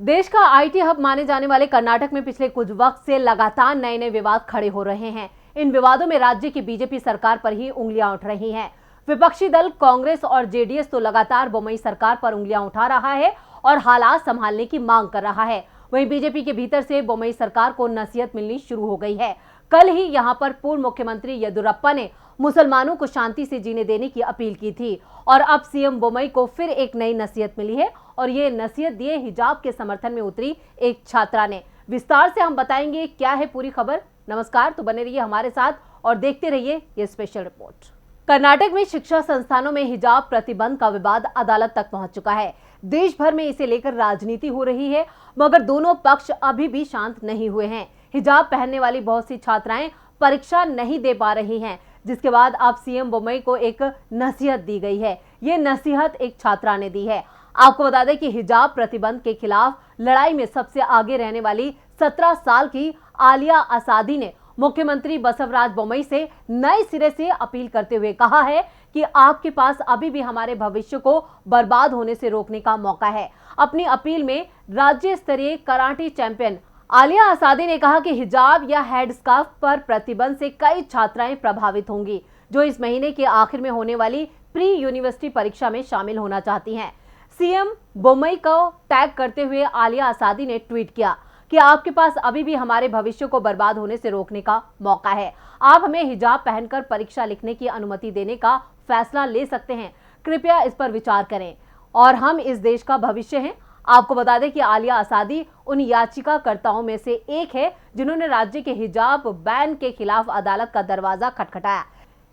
देश का IT hub माने जाने वाले कर्नाटक में पिछले कुछ वक्त से लगातार नए नए विवाद खड़े हो रहे हैं। इन विवादों में राज्य की बीजेपी सरकार पर ही उंगलियां उठ रही हैं। विपक्षी दल कांग्रेस और जेडीएस तो लगातार बोम्मई सरकार पर उंगलियां उठा रहा है और हालात संभालने की मांग कर रहा है। वहीं बीजेपी के भीतर से बोम्मई सरकार को नसीहत मिलनी शुरू हो गई है। कल ही यहां पर पूर्व मुख्यमंत्री येदियुरप्पा ने मुसलमानों को शांति से जीने देने की अपील की थी और अब सीएम बोम्मई को फिर एक नई नसीहत मिली है और ये नसीहत दिए हिजाब के समर्थन में उतरी एक छात्रा ने। विस्तार से हम बताएंगे क्या है पूरी खबर। नमस्कार, तो बने रहिए हमारे साथ और देखते रहिए ये स्पेशल रिपोर्ट। कर्नाटक में शिक्षा संस्थानों में हिजाब प्रतिबंध का विवाद अदालत तक पहुंच चुका है। देश भर में इसे लेकर राजनीति हो रही है, मगर दोनों पक्ष अभी भी शांत नहीं हुए हैं। हिजाब पहनने वाली बहुत सी छात्राएं परीक्षा नहीं दे पा रही हैं, जिसके बाद अब सीएम बोम्मई को एक नसीहत दी गई है। ये नसीहत एक छात्रा ने दी है। आपको बता दें कि हिजाब प्रतिबंध के खिलाफ लड़ाई में सबसे आगे रहने वाली 17 साल की आलिया असादी ने मुख्यमंत्री बसवराज बोम्मई से नए सिरे से अपील करते हुए कहा है कि आपके पास अभी भी हमारे भविष्य को बर्बाद होने से रोकने का मौका है। अपनी अपील में राज्य स्तरीय कराटे चैंपियन आलिया असादी ने कहा कि हिजाब या हेड स्कार्फ पर प्रतिबंध से कई छात्राएं प्रभावित होंगी जो इस महीने के आखिर में होने वाली प्री यूनिवर्सिटी परीक्षा में शामिल होना चाहती हैं। सीएम बोम्मई को टैग करते हुए आलिया असादी ने ट्वीट किया कि आपके पास अभी भी हमारे भविष्य को बर्बाद होने से रोकने का मौका है। आप हमें हिजाब पहनकर परीक्षा लिखने की अनुमति देने का फैसला ले सकते हैं। कृपया इस पर विचार करें और हम इस देश का भविष्य हैं। आपको बता दें कि आलिया असादी उन याचिकाकर्ताओं में से एक है जिन्होंने राज्य के हिजाब बैन के खिलाफ अदालत का दरवाजा खटखटाया।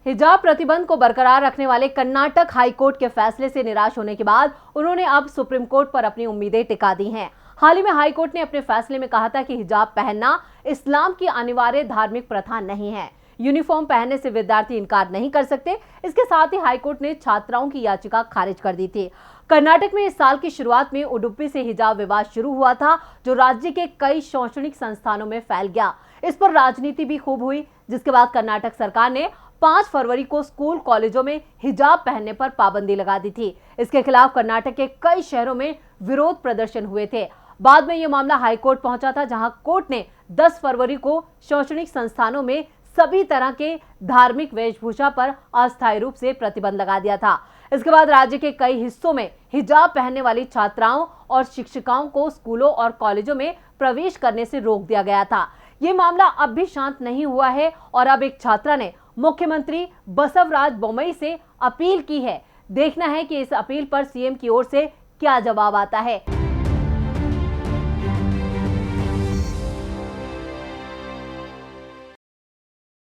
हिजाब प्रतिबंध को बरकरार रखने वाले कर्नाटक हाई कोर्ट के फैसले से निराश होने के बाद उन्होंने अब सुप्रीम कोर्ट पर अपनी उम्मीदें टिका दी हैं। हाल ही में हाई कोर्ट ने अपने फैसले में कहा था कि हिजाब पहनना इस्लाम की अनिवार्य धार्मिक प्रथा नहीं है। यूनिफॉर्म पहनने से विद्यार्थी इनकार नहीं कर सकते। इसके साथ ही हाईकोर्ट ने छात्राओं की याचिका खारिज कर दी थी। कर्नाटक में इस साल की शुरुआत में उडुपी से हिजाब विवाद शुरू हुआ था, जो राज्य के कई शैक्षणिक संस्थानों में फैल गया। इस पर राजनीति भी खूब हुई, जिसके बाद कर्नाटक सरकार ने 5 फरवरी को स्कूल कॉलेजों में हिजाब पहनने पर पाबंदी लगा दी थी। इसके खिलाफ कर्नाटक के कई शहरों में विरोध प्रदर्शन हुए थे। बाद में यह मामला हाईकोर्ट पहुंचा था, जहां कोर्ट ने 10 फरवरी को शैक्षणिक संस्थानों में सभी तरह के धार्मिक वेशभूषा पर अस्थायी रूप से प्रतिबंध लगा दिया था। इसके बाद राज्य के कई हिस्सों में हिजाब पहनने वाली छात्राओं और शिक्षिकाओं को स्कूलों और कॉलेजों में प्रवेश करने से रोक दिया गया था। ये मामला अब भी शांत नहीं हुआ है और अब एक छात्रा ने मुख्यमंत्री बसवराज बोम्मई से अपील की है। देखना है कि इस अपील पर सीएम की ओर से क्या जवाब आता है।